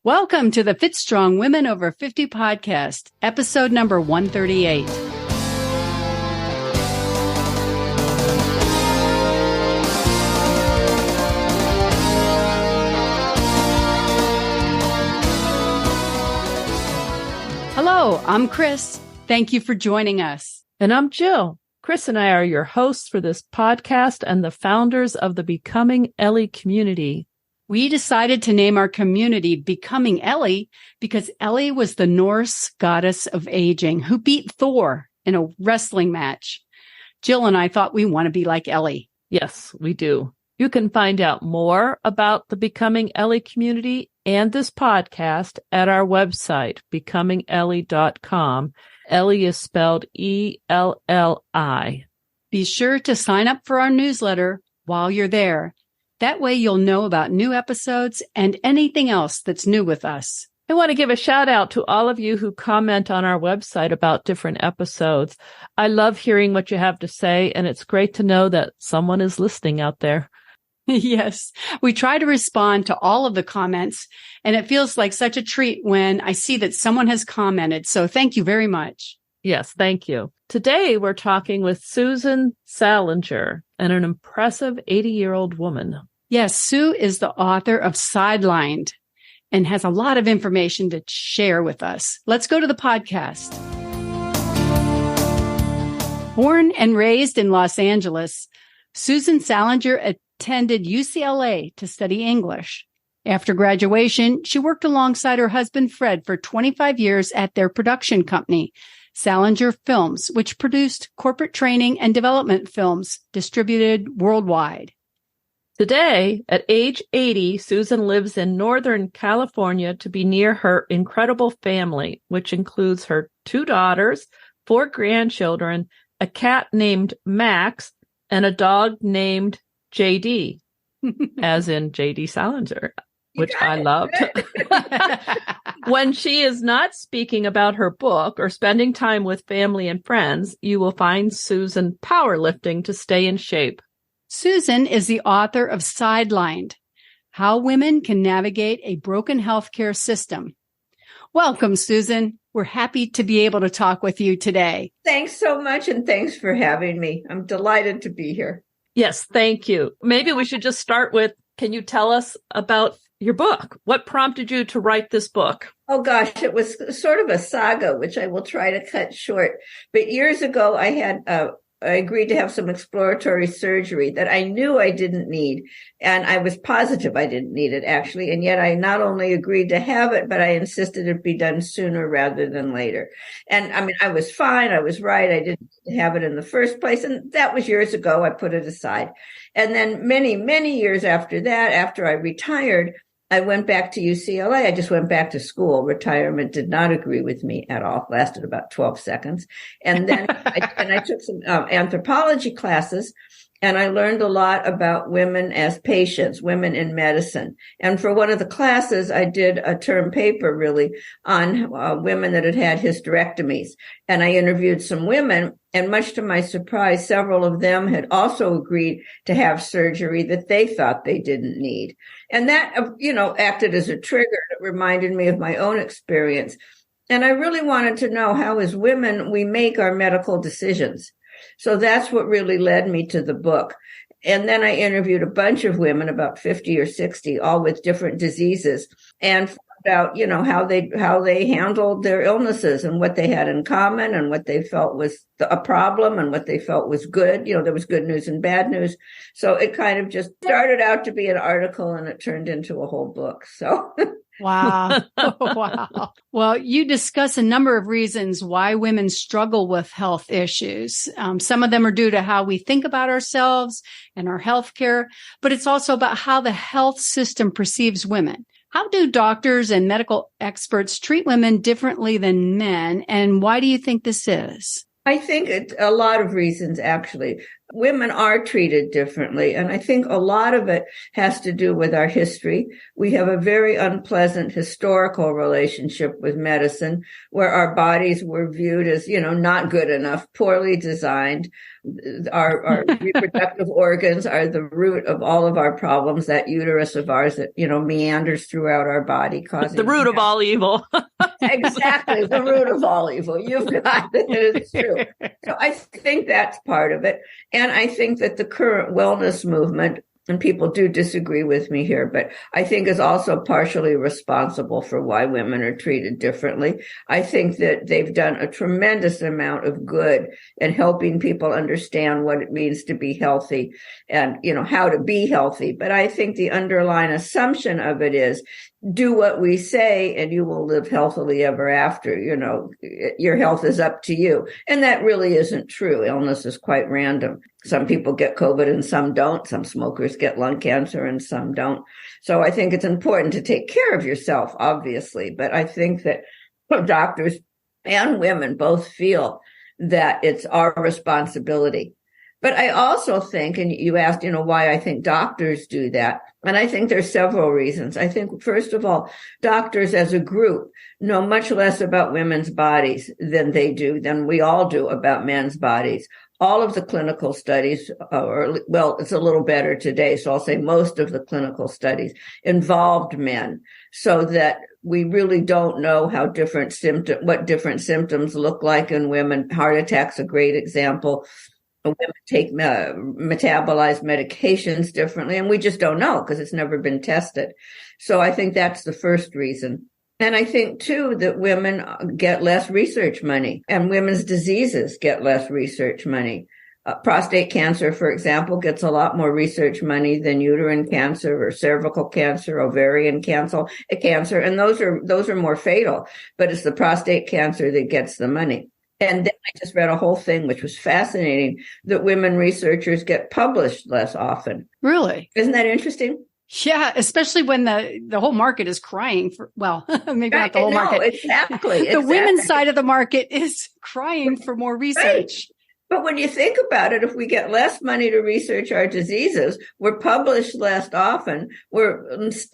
Welcome to the Fit Strong Women Over 50 podcast, episode number 138. Hello, I'm Chris. Thank you for joining us. And I'm Jill. Chris and I are your hosts for this podcast and the founders of the Becoming Ellie community. We decided to name our community Becoming Ellie because Ellie was the Norse goddess of aging who beat Thor in a wrestling match. Jill and I thought we want to be like Ellie. Yes, we do. You can find out more about the Becoming Ellie community and this podcast at our website, becomingellie.com. Ellie is spelled E-L-L-I. Be sure to sign up for our newsletter while you're there. That way you'll know about new episodes and anything else that's new with us. I want to give a shout out to all of you who comment on our website about different episodes. I love hearing what you have to say, and it's great to know that someone is listening out there. Yes, we try to respond to all of the comments, and it feels like such a treat when I see that someone has commented. So thank you very much. Yes, thank you. Today, we're talking with Susan Salenger, and an impressive 80-year-old woman. Yes, Sue is the author of Sidelined and has a lot of information to share with us. Let's go to the podcast. Born and raised in Los Angeles, Susan Salenger attended UCLA to study English. After graduation, she worked alongside her husband, Fred, for 25 years at their production company, Salenger Films, which produced corporate training and development films distributed worldwide. Today, at age 80, Susan lives in Northern California to be near her incredible family, which includes her 2 daughters, 4 grandchildren, a cat named Max, and a dog named JD, as in JD Salenger, which I loved. When she is not speaking about her book or spending time with family and friends, you will find Susan powerlifting to stay in shape. Susan is the author of Sidelined, How Women Can Navigate a Broken Healthcare System. Welcome, Susan. We're happy to be able to talk with you today. Thanks so much, and thanks for having me. I'm delighted to be here. Yes, thank you. Maybe we should just start with, can you tell us about your book? What prompted you to write this book? Oh, gosh, it was sort of a saga, which I will try to cut short. But years ago, I agreed to have some exploratory surgery that I knew I didn't need. And I was positive I didn't need it, actually. And yet I not only agreed to have it, but I insisted it be done sooner rather than later. And I mean, I was fine. I was right. I didn't have it in the first place. And that was years ago. I put it aside. And then many, many years after that, after I retired, I went back to UCLA. I just went back to school. Retirement did not agree with me at all. It lasted about 12 seconds. And then I took some anthropology classes, and I learned a lot about women as patients, women in medicine. And for one of the classes, I did a term paper really on women that had had hysterectomies. And I interviewed some women, and much to my surprise, several of them had also agreed to have surgery that they thought they didn't need. And that, acted as a trigger. It reminded me of my own experience. And I really wanted to know how, as women, we make our medical decisions. So that's what really led me to the book. And then I interviewed a bunch of women, about 50 or 60, all with different diseases, and found out, how they handled their illnesses and what they had in common and what they felt was a problem and what they felt was good. There was good news and bad news. So it kind of just started out to be an article, and it turned into a whole book. So Wow. Wow. Well, you discuss a number of reasons why women struggle with health issues. Some of them are due to how we think about ourselves and our health care, but it's also about how the health system perceives women. How do doctors and medical experts treat women differently than men? And why do you think this is? I think a lot of reasons, actually. Women are treated differently. And I think a lot of it has to do with our history. We have a very unpleasant historical relationship with medicine where our bodies were viewed as, not good enough, poorly designed. Our reproductive organs are the root of all of our problems, that uterus of ours that, meanders throughout our body, causing the root of all evil. Exactly, the root of all evil. You've got it. It's true. So I think that's part of it. And I think that the current wellness movement, and people do disagree with me here, but I think is also partially responsible for why women are treated differently. I think that they've done a tremendous amount of good in helping people understand what it means to be healthy and, how to be healthy. But I think the underlying assumption of it is, do what we say and you will live healthily ever after. Your health is up to you. And that really isn't true. Illness is quite random. Some people get COVID and some don't. Some smokers get lung cancer and some don't. So I think it's important to take care of yourself, obviously. But I think that doctors and women both feel that it's our responsibility. But I also think, and you asked, why I think doctors do that. And I think there's several reasons. I think, first of all, doctors as a group know much less about women's bodies than we all do about men's bodies. All of the clinical studies, it's a little better today. So I'll say most of the clinical studies involved men, so that we really don't know what different symptoms look like in women. Heart attack's a great example. Women take metabolize medications differently, and we just don't know because it's never been tested. So I think that's the first reason. And I think, too, that women get less research money and women's diseases get less research money. Prostate cancer, for example, gets a lot more research money than uterine cancer or cervical cancer, ovarian cancer, and those are more fatal. But it's the prostate cancer that gets the money. And then I just read a whole thing, which was fascinating, that women researchers get published less often. Really? Isn't that interesting? Yeah, especially when the whole market is crying for, maybe not the whole market. Exactly. The women's side of the market is crying for more research. Right. But when you think about it, if we get less money to research our diseases, we're published less often.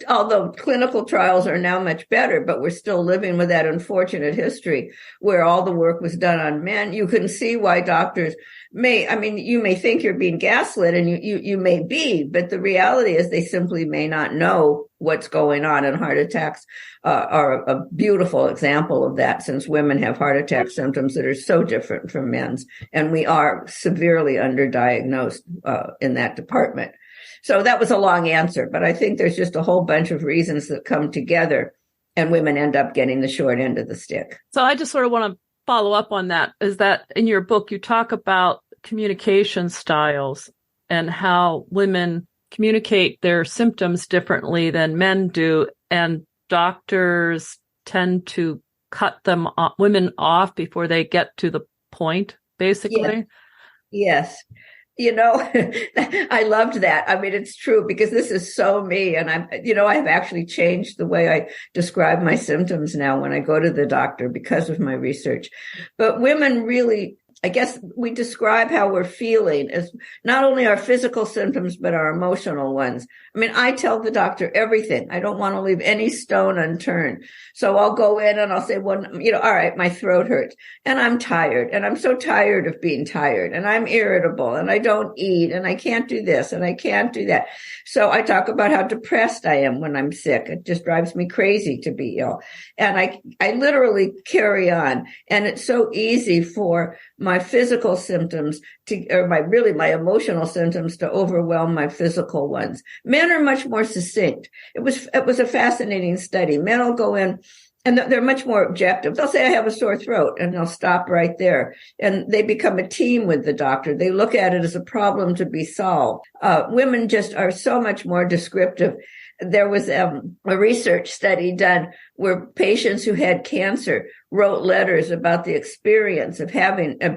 Although clinical trials are now much better, but we're still living with that unfortunate history where all the work was done on men. You can see why doctors you may think you're being gaslit, and you may be, but the reality is they simply may not know what's going on. And heart attacks are a beautiful example of that, since women have heart attack symptoms that are so different from men's, and we are severely underdiagnosed in that department. So that was a long answer, but I think there's just a whole bunch of reasons that come together, and women end up getting the short end of the stick. So I just sort of want to follow up on that, is that in your book, you talk about communication styles and how women communicate their symptoms differently than men do. And doctors tend to cut women off before they get to the point, basically. Yes. I loved that. I mean, it's true, because this is so me. And I've actually changed the way I describe my symptoms now when I go to the doctor because of my research. But women really, I guess we describe how we're feeling as not only our physical symptoms, but our emotional ones. I mean, I tell the doctor everything. I don't want to leave any stone unturned. So I'll go in and I'll say, all right, my throat hurts and I'm tired, and I'm so tired of being tired, and I'm irritable, and I don't eat, and I can't do this and I can't do that. So I talk about how depressed I am when I'm sick. It just drives me crazy to be ill. And I literally carry on. And it's so easy for my physical symptoms my emotional symptoms to overwhelm my physical ones. Men are much more succinct. It was a fascinating study. Men will go in and they're much more objective. They'll say, I have a sore throat, and they'll stop right there. And they become a team with the doctor. They look at it as a problem to be solved. Women just are so much more descriptive. there was a research study done where patients who had cancer wrote letters about the experience of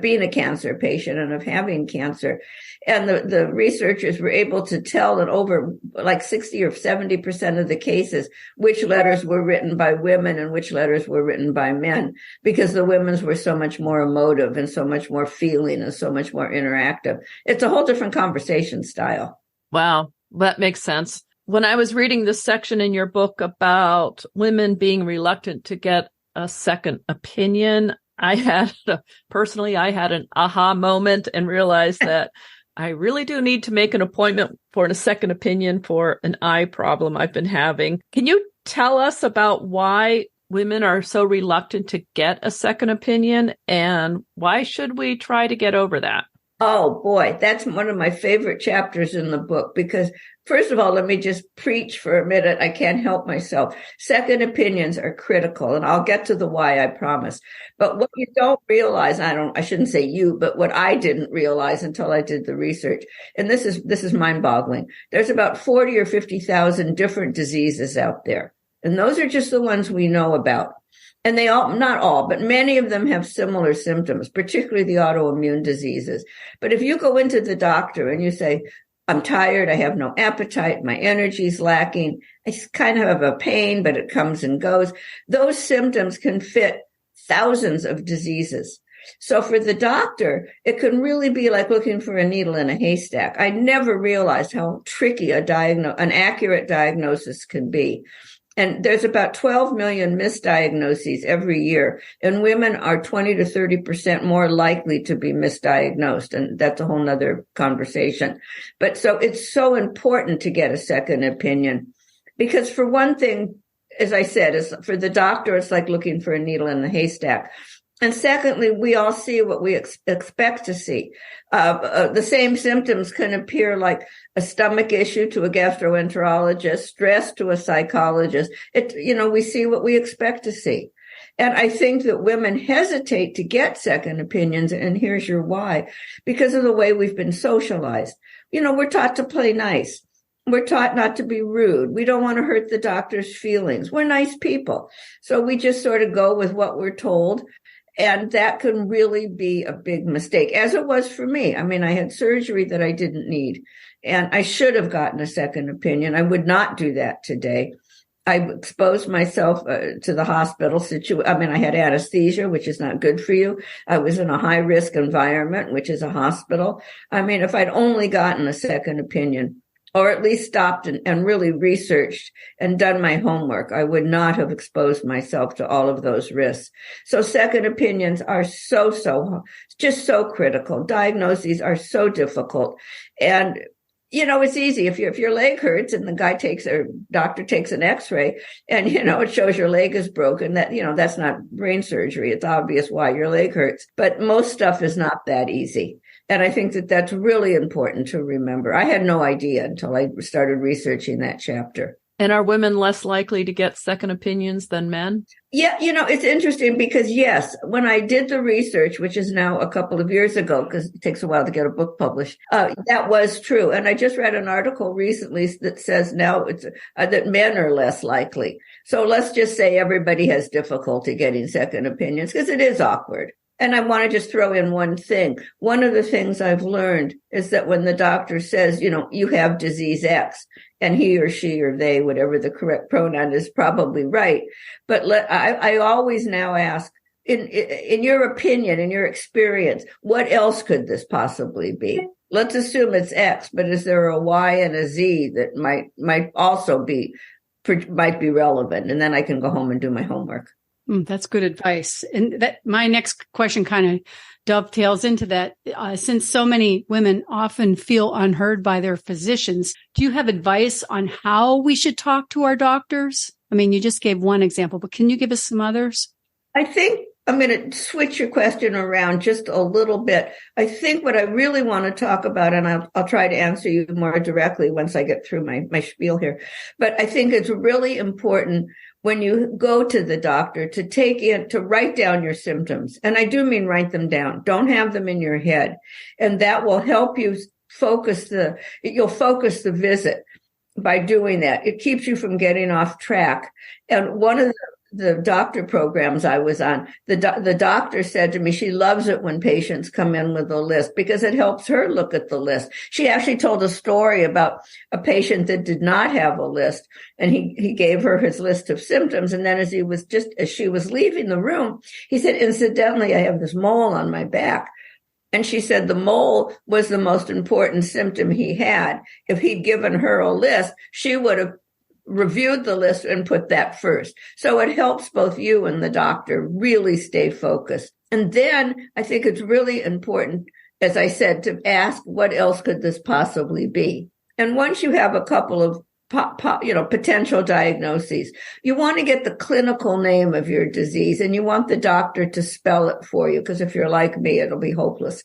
being a cancer patient and of having cancer. And the researchers were able to tell in over like 60 or 70% of the cases which letters were written by women and which letters were written by men, because the women's were so much more emotive and so much more feeling and so much more interactive. It's a whole different conversation style. Wow, that makes sense. When I was reading this section in your book about women being reluctant to get a second opinion, I had an aha moment and realized that I really do need to make an appointment for a second opinion for an eye problem I've been having. Can you tell us about why women are so reluctant to get a second opinion, and why should we try to get over that? Oh boy, that's one of my favorite chapters in the book, because first of all, let me just preach for a minute. I can't help myself. Second opinions are critical, and I'll get to the why, I promise. But what you don't realize, I shouldn't say you, but what I didn't realize until I did the research, and this is mind-boggling. There's about 40 or 50,000 different diseases out there. And those are just the ones we know about. And they all, not all, but many of them have similar symptoms, particularly the autoimmune diseases. But if you go into the doctor and you say, I'm tired, I have no appetite, my energy's lacking, I kind of have a pain, but it comes and goes, those symptoms can fit thousands of diseases. So for the doctor, it can really be like looking for a needle in a haystack. I never realized how tricky an accurate diagnosis can be. And there's about 12 million misdiagnoses every year, and women are 20 to 30% more likely to be misdiagnosed. And that's a whole nother conversation. But so it's so important to get a second opinion, because for one thing, as I said, is for the doctor, it's like looking for a needle in the haystack. And secondly, we all see what we expect to see. The same symptoms can appear like a stomach issue to a gastroenterologist, stress to a psychologist. We see what we expect to see. And I think that women hesitate to get second opinions. And here's your why: because of the way we've been socialized. We're taught to play nice. We're taught not to be rude. We don't want to hurt the doctor's feelings. We're nice people. So we just sort of go with what we're told. And that can really be a big mistake, as it was for me. I mean, I had surgery that I didn't need, and I should have gotten a second opinion. I would not do that today. I exposed myself to the hospital situation. I mean, I had anesthesia, which is not good for you. I was in a high-risk environment, which is a hospital. I mean, if I'd only gotten a second opinion, or at least stopped and really researched and done my homework, I would not have exposed myself to all of those risks. So second opinions are so critical. Diagnoses are so difficult. And, it's easy. If your leg hurts and the doctor takes an x-ray and, it shows your leg is broken, that's not brain surgery. It's obvious why your leg hurts. But most stuff is not that easy. And I think that that's really important to remember. I had no idea until I started researching that chapter. And are women less likely to get second opinions than men? Yeah, it's interesting because, yes, when I did the research, which is now a couple of years ago, because it takes a while to get a book published, that was true. And I just read an article recently that says now it's that men are less likely. So let's just say everybody has difficulty getting second opinions, because it is awkward. And I want to just throw in one thing. One of the things I've learned is that when the doctor says, you have disease X, and he or she or they, whatever the correct pronoun is, probably right. But I always now ask, in your opinion, in your experience, what else could this possibly be? Let's assume it's X, but is there a Y and a Z that might also be relevant? And then I can go home and do my homework. That's good advice. And that my next question kind of dovetails into that. Since so many women often feel unheard by their physicians, do you have advice on how we should talk to our doctors? I mean, you just gave one example, but can you give us some others? I think I'm going to switch your question around just a little bit. I think what I really want to talk about, and I'll try to answer you more directly once I get through my spiel here, but I think it's really important when you go to the doctor to write down your symptoms. And I do mean write them down. Don't have them in your head. And that will help you focus the visit. by doing that. It keeps you from getting off track. And one of the doctor programs I was on, the doctor said to me, she loves it when patients come in with a list because it helps her look at the list. She actually told a story about a patient that did not have a list, and he gave her his list of symptoms. And then as she was leaving the room, he said, incidentally, I have this mole on my back. And she said the mole was the most important symptom he had. If he'd given her a list, she would have reviewed the list and put that first. So it helps both you and the doctor really stay focused. And then I think it's really important, as I said, to ask what else could this possibly be? And once you have a couple of potential diagnoses, you want to get the clinical name of your disease, and you want the doctor to spell it for you, because if you're like me, it'll be hopeless.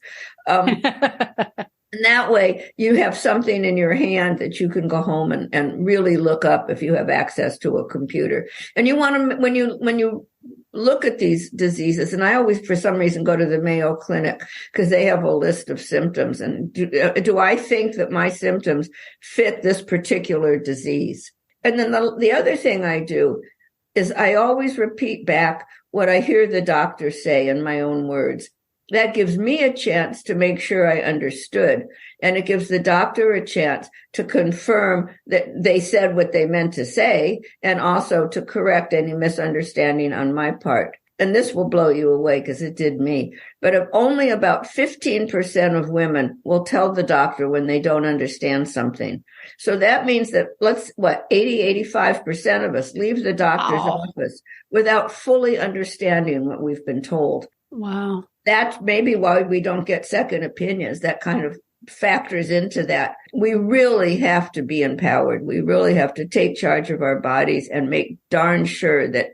And that way you have something in your hand that you can go home and really look up if you have access to a computer. And you want to, when you look at these diseases, and I always, for some reason, go to the Mayo Clinic because they have a list of symptoms. And do I think that my symptoms fit this particular disease? And then the other thing I do is I always repeat back what I hear the doctor say in my own words. That gives me a chance to make sure I understood. And it gives the doctor a chance to confirm that they said what they meant to say, and also to correct any misunderstanding on my part. And this will blow you away because it did me. But if only about 15% of women will tell the doctor when they don't understand something. So that means that 85% of us leave the doctor's office without fully understanding what we've been told. Wow. That's maybe why we don't get second opinions. That kind of factors into that. We really have to be empowered. We really have to take charge of our bodies and make darn sure that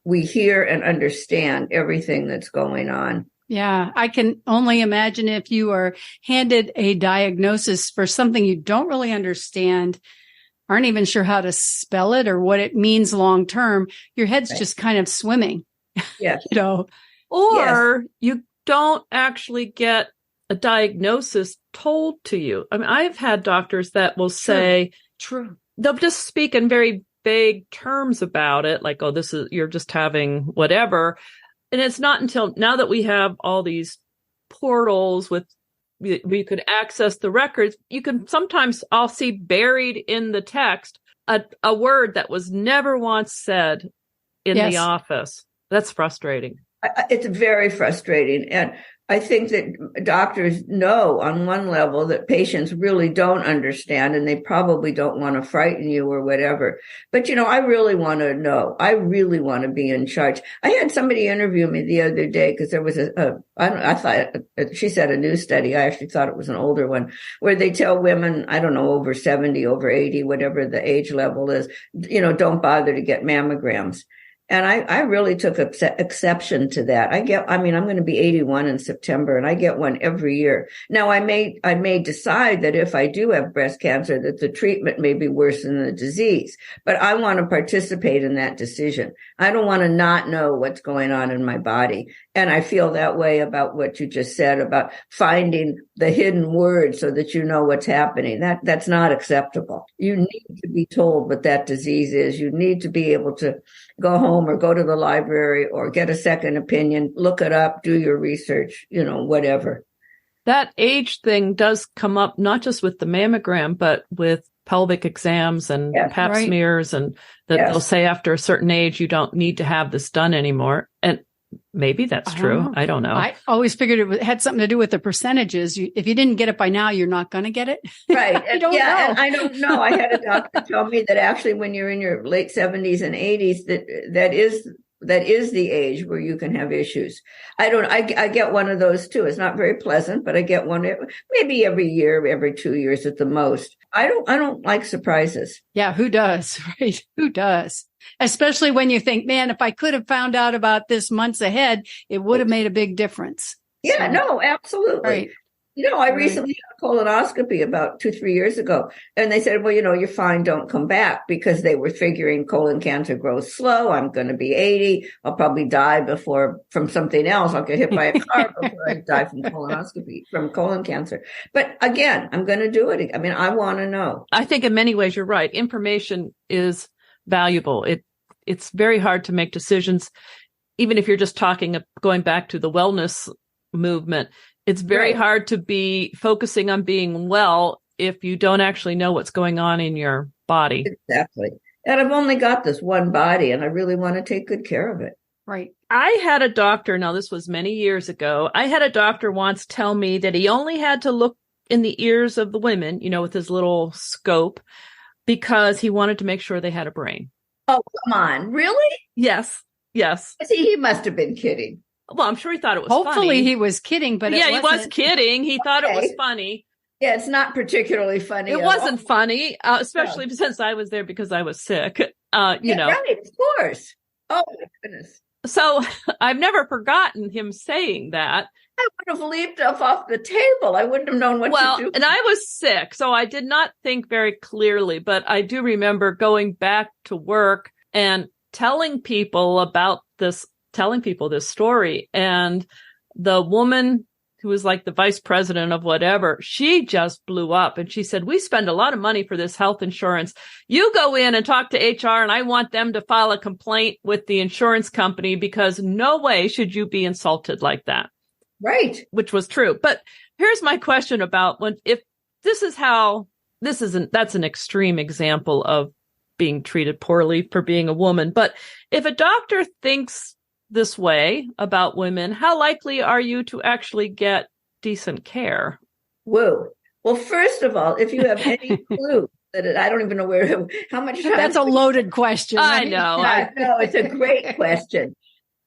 we hear and understand everything that's going on. Yeah, I can only imagine if you are handed a diagnosis for something you don't really understand, aren't even sure how to spell it or what it means long term, your head's just kind of swimming. Yeah. Or you don't actually get a diagnosis told to you. I mean, I've had doctors that will say, True. They'll just speak in very vague terms about it, like, oh, you're just having whatever. And it's not until now that we have all these portals where you could access the records, I'll see buried in the text a word that was never once said in the office. That's frustrating. It's very frustrating. And I think that doctors know on one level that patients really don't understand, and they probably don't want to frighten you or whatever. But, I really want to know. I really want to be in charge. I had somebody interview me the other day because there was I thought she said a new study. I actually thought it was an older one where they tell women, I don't know, over 70, over 80, whatever the age level is, don't bother to get mammograms. And I really took exception to that. I'm going to be 81 in September, and I get one every year. Now, I may decide that if I do have breast cancer, that the treatment may be worse than the disease, but I want to participate in that decision. I don't want to not know what's going on in my body. And I feel that way about what you just said about finding the hidden words so that you know what's happening. That's not acceptable. You need to be told what that disease is. You need to be able to go home or go to the library or get a second opinion, look it up, do your research, whatever. That age thing does come up not just with the mammogram, but with pelvic exams and pap smears, and that they'll say after a certain age, you don't need to have this done anymore. And maybe that's true. I don't know. I always figured it had something to do with the percentages. If you didn't get it by now, you're not going to get it. Right. I don't know. And I don't know. I had a doctor tell me that actually when you're in your late 70s and 80s, that is the age where you can have issues. I get one of those too. It's not very pleasant, but I get one maybe every year, every 2 years at the most. I don't like surprises. Yeah. Who does? Right. Who does? Especially when you think, man, if I could have found out about this months ahead, it would have made a big difference. Yeah, no, absolutely. Right. I recently had a colonoscopy about 2-3 years ago, and they said, well, you're fine, don't come back, because they were figuring colon cancer grows slow. I'm going to be 80. I'll probably die from something else. I'll get hit by a car before I die from colon cancer. But again, I'm going to do it. I mean, I want to know. I think in many ways you're right. Information is valuable. It's very hard to make decisions, even if you're just going back to the wellness movement. It's very hard to be focusing on being well if you don't actually know what's going on in your body. Exactly. And I've only got this one body, and I really want to take good care of it. Right. I had a doctor, now this was many years ago, I had a doctor once tell me that he only had to look in the ears of the women, with his little scope, because he wanted to make sure they had a brain. Oh, come on. Really? Yes. See, he must have been kidding. Well, I'm sure he thought it was Hopefully funny. he was kidding, but he was kidding. He thought it was funny. Yeah, it's not particularly funny. It wasn't funny, especially since I was there because I was sick. Right, of course. Oh my goodness. So I've never forgotten him saying that. I would have leaped off the table. I wouldn't have known what to do. And I was sick, so I did not think very clearly, but I do remember going back to work and telling people this story. And the woman who was like the vice president of whatever, she just blew up. And she said, we spend a lot of money for this health insurance. You go in and talk to HR, and I want them to file a complaint with the insurance company, because no way should you be insulted like that. Right. Which was true. But here's my question about that's an extreme example of being treated poorly for being a woman. But if a doctor thinks this way about women, how likely are you to actually get decent care? Whoa. Well, first of all, if you have any clue that I don't even know how much time. That's a loaded question. I know. No, it's a great question.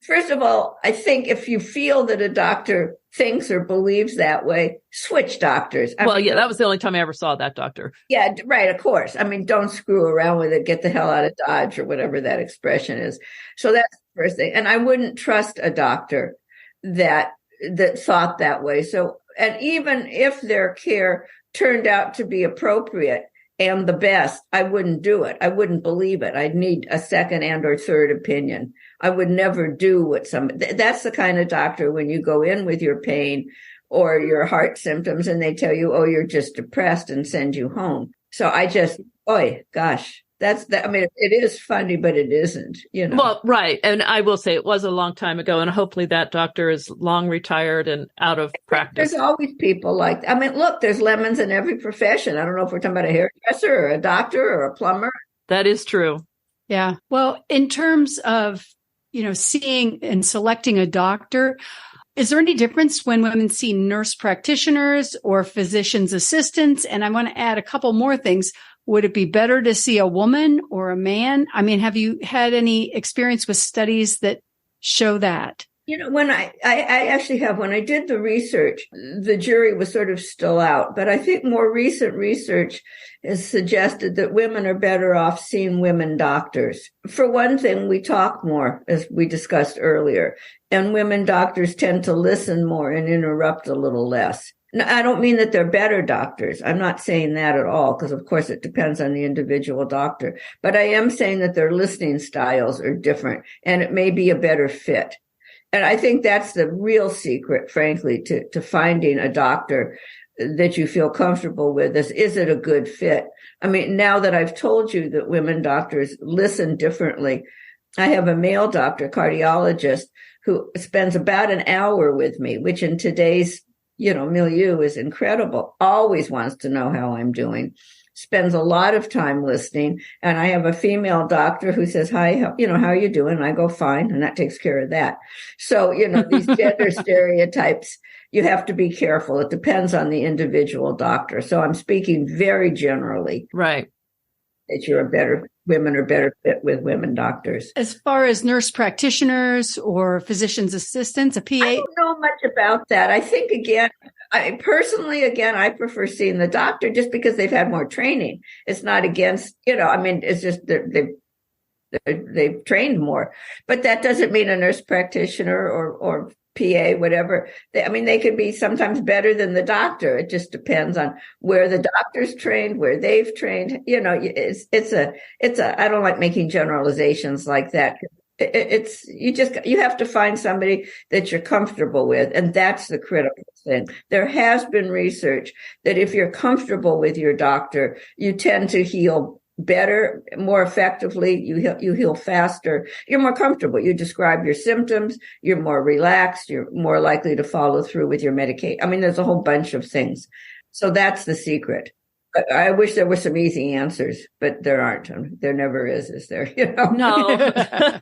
First of all, I think if you feel that a doctor thinks or believes that way, switch doctors. That was the only time I ever saw that doctor. Yeah, right, of course. I mean, don't screw around with it. Get the hell out of Dodge, or whatever that expression is. So that's the first thing. And I wouldn't trust a doctor that thought that way. So, and even if their care turned out to be appropriate and the best, I wouldn't do it. I wouldn't believe it. I'd need a second and or third opinion. I would never do that's the kind of doctor, when you go in with your pain or your heart symptoms and they tell you, oh, you're just depressed, and send you home. So I just, gosh, I mean, it is funny, but it isn't, Well, right. And I will say it was a long time ago, and hopefully that doctor is long retired and out of practice. There's always people like, I mean, look, there's lemons in every profession. I don't know if we're talking about a hairdresser or a doctor or a plumber. That is true. Yeah. Well, in terms of, seeing and selecting a doctor, is there any difference when women see nurse practitioners or physician's assistants? And I want to add a couple more things. Would it be better to see a woman or a man? I mean, have you had any experience with studies that show that? When I actually have, when I did the research, the jury was sort of still out, but I think more recent research has suggested that women are better off seeing women doctors. For one thing, we talk more, as we discussed earlier, and women doctors tend to listen more and interrupt a little less. Now, I don't mean that they're better doctors. I'm not saying that at all, because of course it depends on the individual doctor, but I am saying that their listening styles are different, and it may be a better fit. And I think that's the real secret, frankly, to finding a doctor that you feel comfortable with. Is it a good fit? I mean, now that I've told you that women doctors listen differently, I have a male doctor, cardiologist, who spends about an hour with me, which in today's, milieu is incredible. Always wants to know how I'm doing. Spends a lot of time listening. And I have a female doctor who says, hi, how are you doing? And I go, fine. And that takes care of that. So, these gender stereotypes, you have to be careful. It depends on the individual doctor. So I'm speaking very generally. Right. That women are better fit with women doctors. As far as nurse practitioners or physician's assistants, a PA? I don't know much about that. I think, I prefer seeing the doctor just because they've had more training. It's not against, it's just they've trained more. But that doesn't mean a nurse practitioner or PA, whatever. They could be sometimes better than the doctor. It just depends on where the doctor's trained, where they've trained. It's a, I don't like making generalizations like that. You have to find somebody that you're comfortable with. And that's the critical thing. There has been research that if you're comfortable with your doctor, you tend to heal better, more effectively. You heal faster. You're more comfortable. You describe your symptoms. You're more relaxed. You're more likely to follow through with your medication. There's a whole bunch of things. So that's the secret. I wish there were some easy answers, but there aren't. There never is there? No,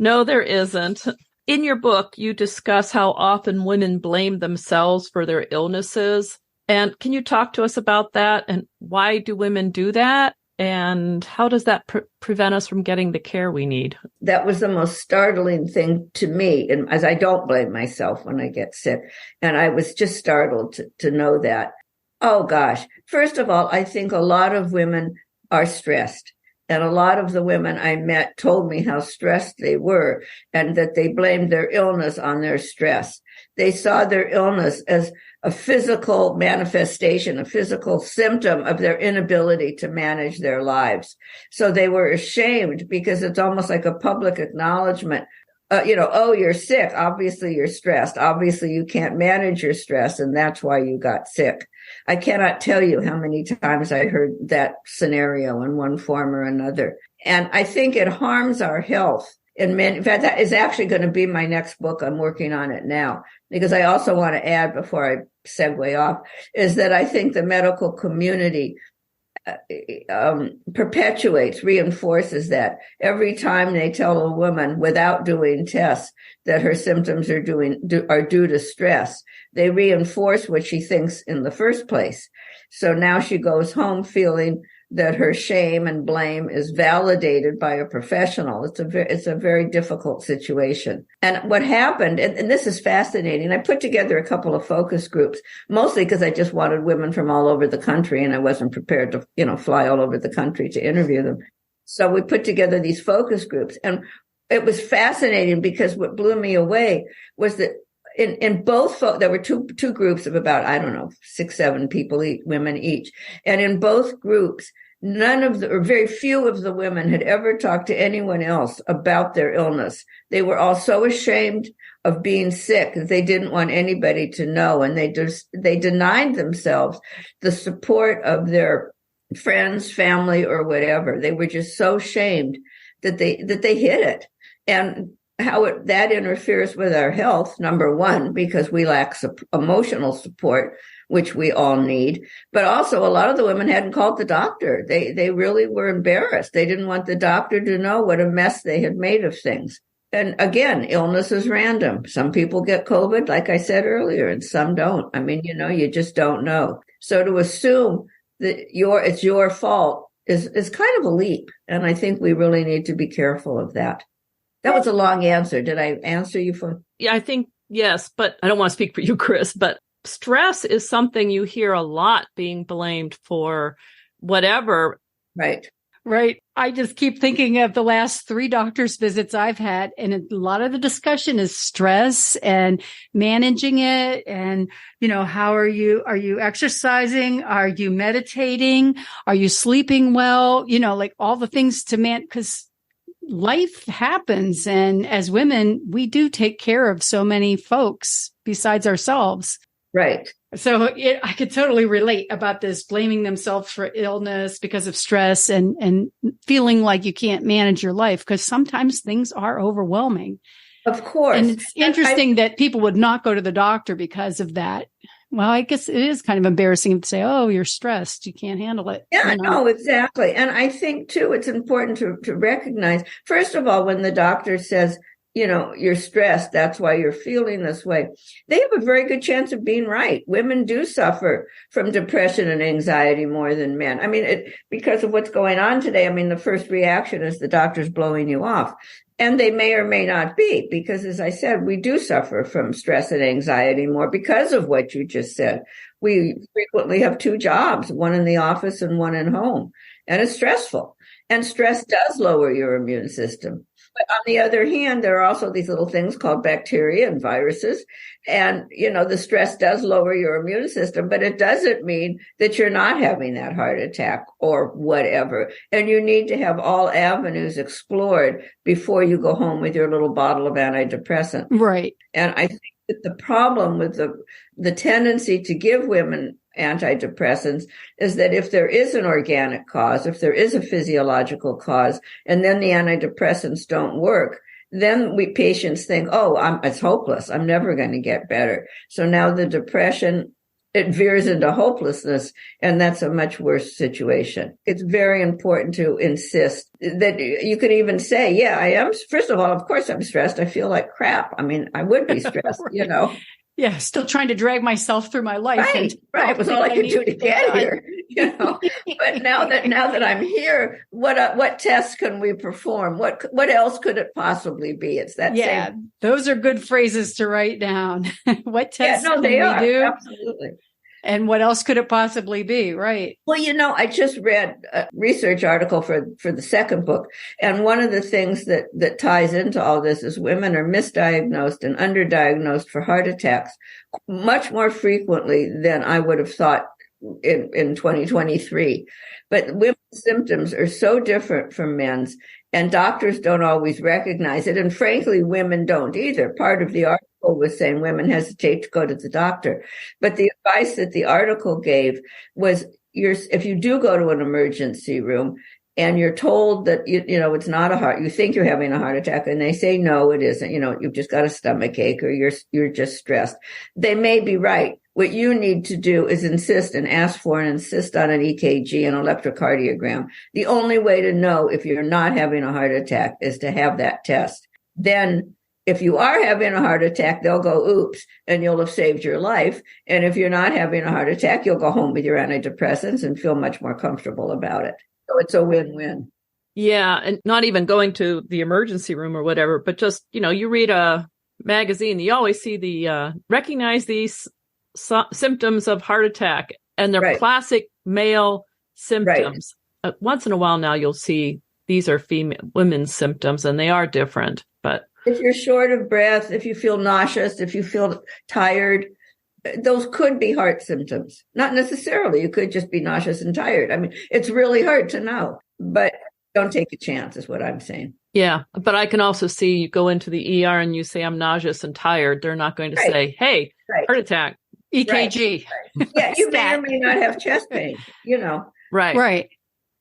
no, there isn't. In your book, you discuss how often women blame themselves for their illnesses. And can you talk to us about that? And why do women do that? And how does that prevent us from getting the care we need? That was the most startling thing to me, and as I don't blame myself when I get sick. And I was just startled to know that. Oh, gosh. First of all, I think a lot of women are stressed. And a lot of the women I met told me how stressed they were and that they blamed their illness on their stress. They saw their illness as a physical manifestation, a physical symptom of their inability to manage their lives. So they were ashamed because it's almost like a public acknowledgement. Oh, you're sick. Obviously, you're stressed. Obviously, you can't manage your stress, and that's why you got sick. I cannot tell you how many times I heard that scenario in one form or another. And I think it harms our health. In fact, that is actually going to be my next book. I'm working on it now, because I also want to add, before I segue off, is that I think the medical community reinforces that. Every time they tell a woman without doing tests that her symptoms are due to stress, they reinforce what she thinks in the first place. So now she goes home feeling that her shame and blame is validated by a professional. It's a very difficult situation. And what happened, and this is fascinating, I put together a couple of focus groups, mostly because I just wanted women from all over the country, and I wasn't prepared to, fly all over the country to interview them. So we put together these focus groups, and it was fascinating because what blew me away was that in both, there were two groups of about, 6, 7 people, women each. And in both groups, very few of the women had ever talked to anyone else about their illness. They were all so ashamed of being sick that they didn't want anybody to know. And they denied themselves the support of their friends, family, or whatever. They were just so ashamed that they hid it. And how that interferes with our health, number one, because we lack emotional support, which we all need. But also, a lot of the women hadn't called the doctor. They really were embarrassed. They didn't want the doctor to know what a mess they had made of things. And again, illness is random. Some people get COVID, like I said earlier, and some don't. You just don't know. So to assume that it's your fault is kind of a leap. And I think we really need to be careful of that. That was a long answer. Did I answer you for? Yeah, I think yes, but I don't want to speak for you, Chris, but stress is something you hear a lot being blamed for whatever. Right. Right. I just keep thinking of the last 3 doctor's visits I've had, and a lot of the discussion is stress and managing it. And, how are you exercising? Are you meditating? Are you sleeping well? Like all the things because life happens. And as women, we do take care of so many folks besides ourselves. Right. So I could totally relate about this blaming themselves for illness because of stress and feeling like you can't manage your life, because sometimes things are overwhelming. Of course. And it's interesting that people would not go to the doctor because of that. Well, I guess it is kind of embarrassing to say, oh, you're stressed. You can't handle it. Yeah, no, exactly. And I think, too, it's important to recognize, first of all, when the doctor says, you're stressed, that's why you're feeling this way, they have a very good chance of being right. Women do suffer from depression and anxiety more than men. Because of what's going on today, the first reaction is the doctor's blowing you off. And they may or may not be, because, as I said, we do suffer from stress and anxiety more because of what you just said. We frequently have 2 jobs, one in the office and one at home, and it's stressful. And stress does lower your immune system. But on the other hand, there are also these little things called bacteria and viruses. And, the stress does lower your immune system, but it doesn't mean that you're not having that heart attack or whatever. And you need to have all avenues explored before you go home with your little bottle of antidepressant. Right. And I think that the problem with the tendency to give women antidepressants is that if there is an organic cause, if there is a physiological cause, and then the antidepressants don't work, then patients think, it's hopeless. I'm never going to get better. So now the depression, it veers into hopelessness, and that's a much worse situation. It's very important to insist that you can even say, yeah, I am. First of all, of course I'm stressed. I feel like crap. I mean, I would be stressed, Right. Yeah, still trying to drag myself through my life. Right. It was all I could do to get here, But now that I'm here, what tests can we perform? What else could it possibly be? It's that. Yeah, those are good phrases to write down. What tests can we do? Absolutely. And what else could it possibly be? Right. Well, I just read a research article for the second book. And one of the things that ties into all this is women are misdiagnosed and underdiagnosed for heart attacks much more frequently than I would have thought in 2023. But women's symptoms are so different from men's, and doctors don't always recognize it. And frankly, women don't either. Part of the article was saying women hesitate to go to the doctor. But the advice that the article gave was if you do go to an emergency room and you're told that, it's not you think you're having a heart attack, and they say, no, it isn't, you've just got a stomach ache or you're just stressed. They may be right. What you need to do is insist and ask for and insist on an EKG, an electrocardiogram. The only way to know if you're not having a heart attack is to have that test. Then if you are having a heart attack, they'll go, oops, and you'll have saved your life. And if you're not having a heart attack, you'll go home with your antidepressants and feel much more comfortable about it. So it's a win-win. Yeah. And not even going to the emergency room or whatever, but just, you read a magazine, you always see recognize these symptoms of heart attack, and they're right. classic male symptoms. Right. Once in a while now, you'll see these are women's symptoms, and they are different. But if you're short of breath, if you feel nauseous, if you feel tired, those could be heart symptoms. Not necessarily. You could just be nauseous and tired. I mean, it's really hard to know, but don't take a chance is what I'm saying. Yeah. But I can also see you go into the ER and you say, I'm nauseous and tired. They're not going to right. say, hey, right. heart attack. EKG. Right. Yeah, you may or may not have chest pain, Right. Right.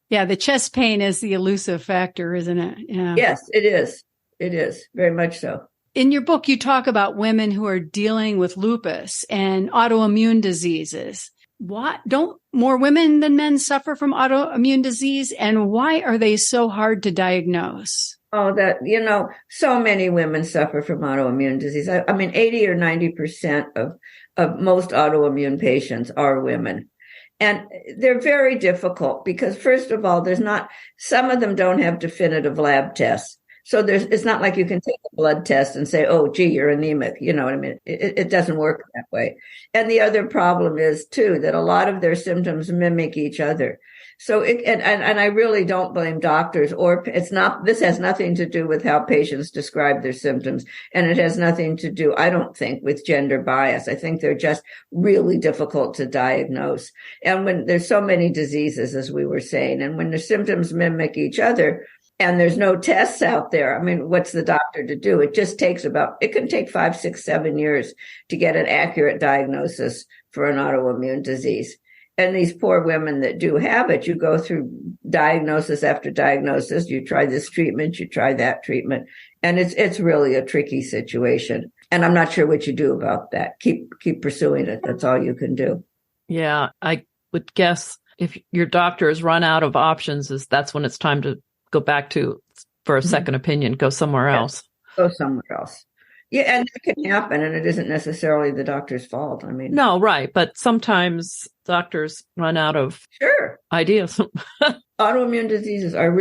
Yeah, the chest pain is the elusive factor, isn't it? Yeah. Yes, it is. It is, very much so. In your book, you talk about women who are dealing with lupus and autoimmune diseases. Why don't more women than men suffer from autoimmune disease, and why are they so hard to diagnose? Oh, so many women suffer from autoimmune disease. I mean, 80 or 90% of most autoimmune patients are women. And they're very difficult because, first of all, some of them don't have definitive lab tests. So it's not like you can take a blood test and say, oh, gee, you're anemic. You know what I mean? It doesn't work that way. And the other problem is, too, that a lot of their symptoms mimic each other. So and I really don't blame doctors, this has nothing to do with how patients describe their symptoms. And it has nothing to do, I don't think, with gender bias. I think they're just really difficult to diagnose. And when there's so many diseases, as we were saying, and when the symptoms mimic each other, and there's no tests out there, I mean, what's the doctor to do? It can take 5, 6, 7 years to get an accurate diagnosis for an autoimmune disease. And these poor women that do have it, you go through diagnosis after diagnosis. You try this treatment, you try that treatment. And it's really a tricky situation. And I'm not sure what you do about that. Keep pursuing it. That's all you can do. Yeah, I would guess if your doctor has run out of options, that's when it's time to go back for a second opinion, go somewhere else. Go somewhere else. Yeah, and it can happen, and it isn't necessarily the doctor's fault. I mean, no, right, but sometimes doctors run out of ideas. Autoimmune diseases are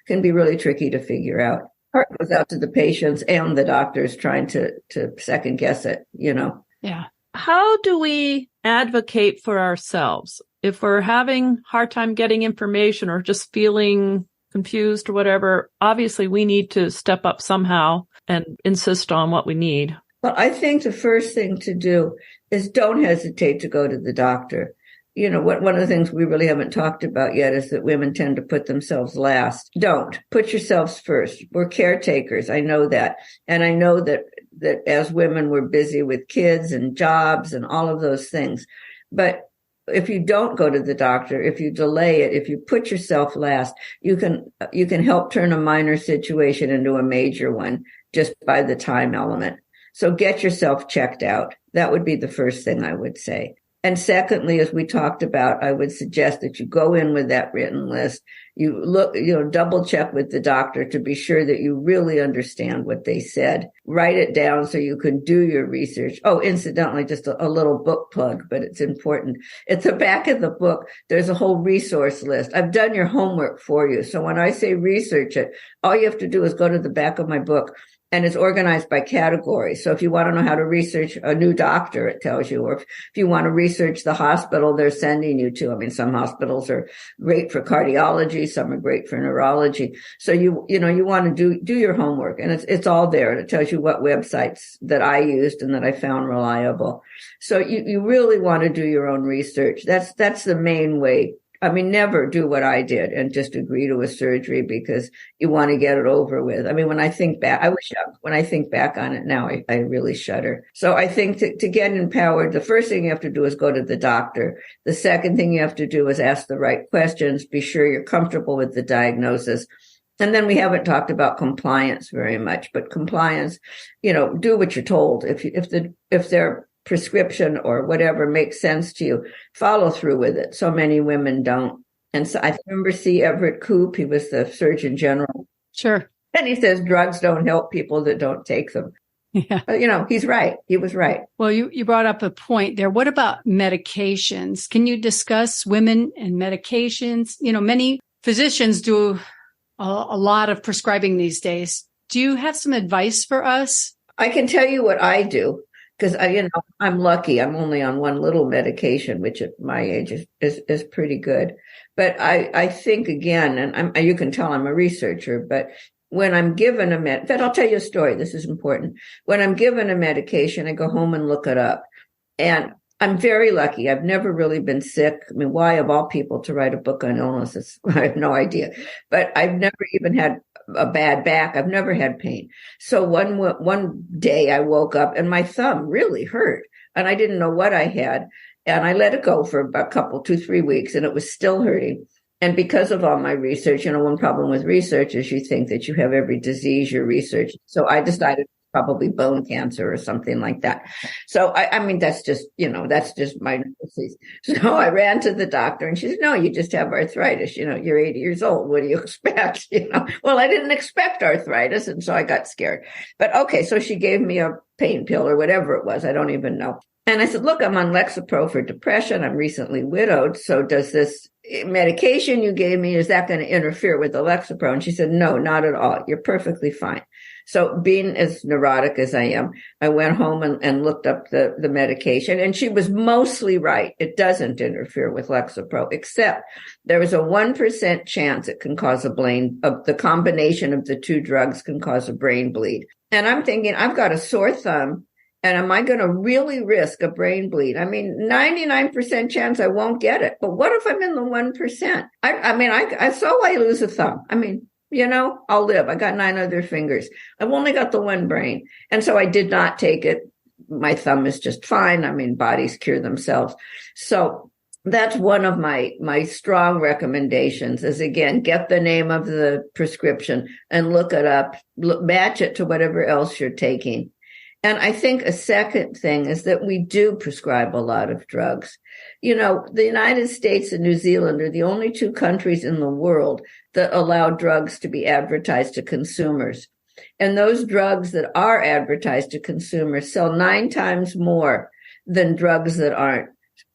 can be really tricky to figure out. Part goes out to the patients and the doctors trying to second guess it. Yeah. How do we advocate for ourselves if we're having a hard time getting information or just feeling confused or whatever, obviously we need to step up somehow and insist on what we need. Well, I think the first thing to do is don't hesitate to go to the doctor. You know, one of the things we really haven't talked about yet is that women tend to put themselves last. Don't. Put yourselves first. We're caretakers. I know that. And I know that as women, we're busy with kids and jobs and all of those things. But if you don't go to the doctor, if you delay it, if you put yourself last, you can help turn a minor situation into a major one just by the time element. So get yourself checked out. That would be the first thing I would say. And secondly, as we talked about, I would suggest that you go in with that written list. You look, double check with the doctor to be sure that you really understand what they said. Write it down so you can do your research. Oh, incidentally, just a little book plug, but it's important. At the back of the book, there's a whole resource list. I've done your homework for you. So when I say research it, all you have to do is go to the back of my book. And it's organized by category. So if you want to know how to research a new doctor, it tells you, or if you want to research the hospital they're sending you to. I mean, some hospitals are great for cardiology, some are great for neurology. So you want to do your homework, and it's all there. And it tells you what websites that I used and that I found reliable. So you really want to do your own research. That's the main way. I mean, never do what I did and just agree to a surgery because you want to get it over with. I mean, when I think back, when I think back on it now, I really shudder. So I think to get empowered, the first thing you have to do is go to the doctor. The second thing you have to do is ask the right questions, be sure you're comfortable with the diagnosis. And then we haven't talked about compliance very much, but compliance, do what you're told. If they're prescription or whatever makes sense to you, follow through with it. So many women don't. And so I remember C. Everett Koop, he was the Surgeon General. Sure. And he says drugs don't help people that don't take them. Yeah. But, he's right. He was right. Well, you brought up a point there. What about medications? Can you discuss women and medications? Many physicians do a lot of prescribing these days. Do you have some advice for us? I can tell you what I do. Because, I'm lucky. I'm only on one little medication, which at my age is pretty good. But I think, again, and you can tell I'm a researcher, but when I'm given in fact, I'll tell you a story. This is important. When I'm given a medication, I go home and look it up. And I'm very lucky. I've never really been sick. I mean, why of all people to write a book on illnesses? I have no idea. But I've never even had a bad back. I've never had pain. So one day I woke up and my thumb really hurt and I didn't know what I had. And I let it go for about 2-3 weeks and it was still hurting. And because of all my research, one problem with research is you think that you have every disease you're researching. So I decided probably bone cancer or something like that. So I mean, that's just my disease. So I ran to the doctor and she said, no, you just have arthritis. You're 80 years old. What do you expect? Well, I didn't expect arthritis. And so I got scared, but okay. So she gave me a pain pill or whatever it was. I don't even know. And I said, look, I'm on Lexapro for depression. I'm recently widowed. So does this medication you gave me, is that going to interfere with the Lexapro? And she said, no, not at all. You're perfectly fine. So being as neurotic as I am, I went home and looked up the medication and she was mostly right. It doesn't interfere with Lexapro, except there is a 1% chance it can cause the combination of the two drugs can cause a brain bleed. And I'm thinking, I've got a sore thumb. And am I going to really risk a brain bleed? I mean, 99% chance I won't get it. But what if I'm in the 1%? I saw why I lose a thumb. I mean, I'll live. I got 9 other fingers. I've only got the one brain. And so I did not take it. My thumb is just fine. I mean, bodies cure themselves. So that's one of my strong recommendations is, again, get the name of the prescription and look it up, match it to whatever else you're taking. And I think a second thing is that we do prescribe a lot of drugs. The United States and New Zealand are the only 2 countries in the world that allow drugs to be advertised to consumers. And those drugs that are advertised to consumers sell 9 times more than drugs that aren't.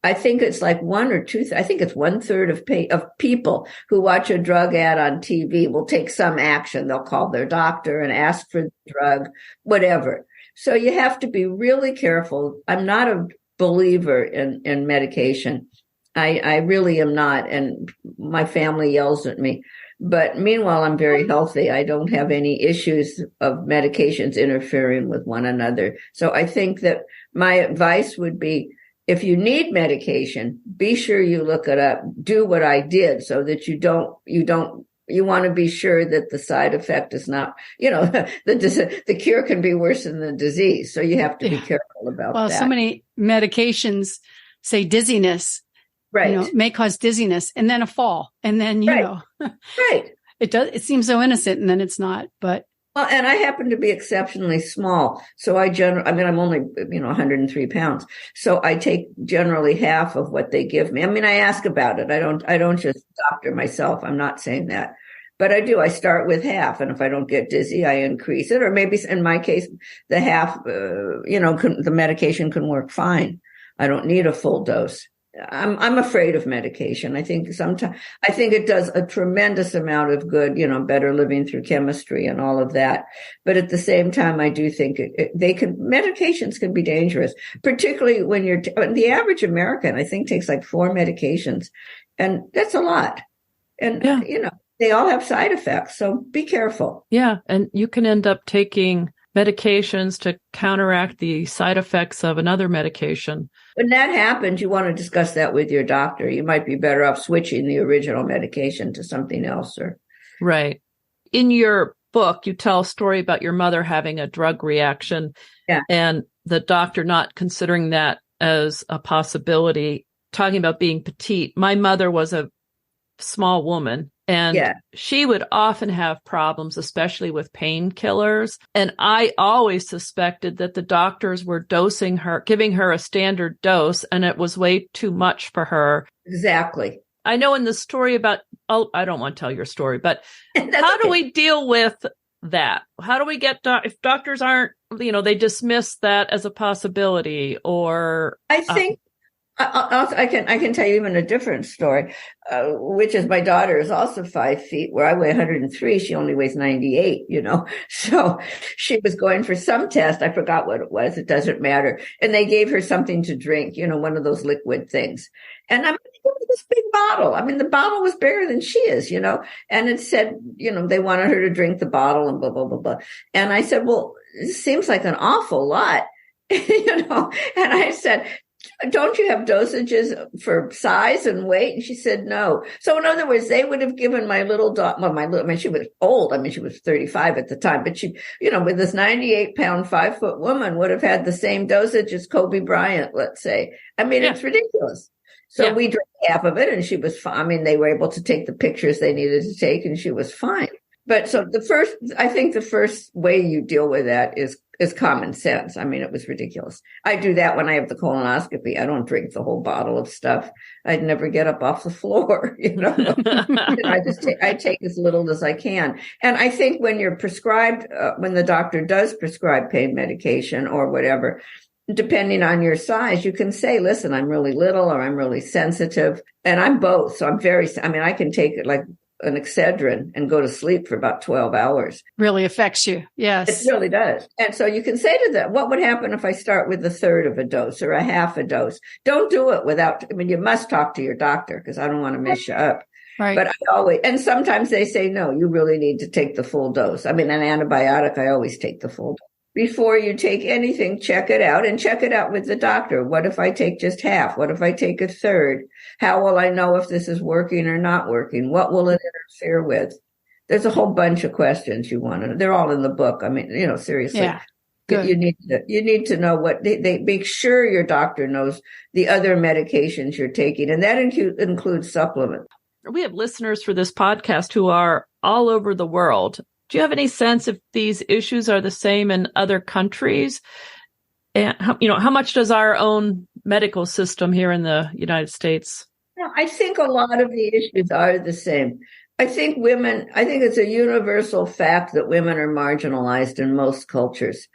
I think it's like 1 or 2. I think it's 1/3 of people who watch a drug ad on TV will take some action. They'll call their doctor and ask for the drug, whatever. So you have to be really careful. I'm not a believer in medication. I really am not. And my family yells at me. But meanwhile, I'm very healthy. I don't have any issues of medications interfering with one another. So I think that my advice would be, if you need medication, be sure you look it up. Do what I did so that you want to be sure that the side effect is not, the cure can be worse than the disease. So you have to be careful about that. Well, so many medications say dizziness, right? May cause dizziness and then a fall. And then, right. It seems so innocent and then it's not, but. Well, and I happen to be exceptionally small. So I'm only, 103 pounds. So I take generally half of what they give me. I mean, I ask about it. I don't just doctor myself. I'm not saying that, but I do. I start with half. And if I don't get dizzy, I increase it. Or maybe in my case, the half, the medication can work fine. I don't need a full dose. I'm afraid of medication. I think it does a tremendous amount of good, better living through chemistry and all of that. But at the same time, I do think medications can be dangerous, particularly when the average American, I think, takes like 4 medications, and that's a lot. And, they all have side effects. So be careful. Yeah. And you can end up taking medications to counteract the side effects of another medication. When that happens, you want to discuss that with your doctor. You might be better off switching the original medication to something else. Right. In your book, you tell a story about your mother having a drug reaction and the doctor not considering that as a possibility, talking about being petite. My mother was a small woman. And she would often have problems, especially with painkillers. And I always suspected that the doctors were dosing her, giving her a standard dose, and it was way too much for her. Exactly. I know in the story about, I don't want to tell your story, but how do we deal with that? How do we get, if doctors aren't, they dismiss that as a possibility, or I think, I can tell you even a different story, which is my daughter is also 5 feet, where I weigh 103. She only weighs 98, So she was going for some test. I forgot what it was. It doesn't matter. And they gave her something to drink, one of those liquid things. And I'm this big bottle. I mean, the bottle was bigger than she is, and it said, they wanted her to drink the bottle and blah, blah, blah, blah. And I said, well, it seems like an awful lot, and I said, don't you have dosages for size and weight? And she said, no. So in other words, they would have given my little daughter, she was old. I mean, she was 35 at the time, but she, with this 98-pound, 5-foot woman would have had the same dosage as Kobe Bryant, let's say. I mean, It's ridiculous. So we drank half of it and she was fine. I mean, they were able to take the pictures they needed to take and she was fine. But so I think the first way you deal with that is common sense. I mean, it was ridiculous. I do that when I have the colonoscopy. I don't drink the whole bottle of stuff. I'd never get up off the floor, I take as little as I can. And I think when you're prescribed, when the doctor does prescribe pain medication or whatever, depending on your size, you can say, listen, I'm really little or I'm really sensitive. And I'm both. So I can take it like an Excedrin and go to sleep for about 12 hours. Really affects you. Yes. It really does. And so you can say to them, what would happen if I start with a third of a dose or a half a dose? Don't do it you must talk to your doctor because I don't want to mess you up. Right. But and sometimes they say, no, you really need to take the full dose. I mean, an antibiotic, I always take the full dose. Before you take anything, check it out and check it out with the doctor. What if I take just half? What if I take a third? How will I know if this is working or not working? What will it interfere with? There's a whole bunch of questions you want to know. They're all in the book. I mean, seriously. Yeah. Good. You need to know what they make sure your doctor knows the other medications you're taking. And that includes supplements. We have listeners for this podcast who are all over the world. Do you have any sense if these issues are the same in other countries? And how much does our own medical system here in the United States? I think a lot of the issues are the same. I think it's a universal fact that women are marginalized in most cultures.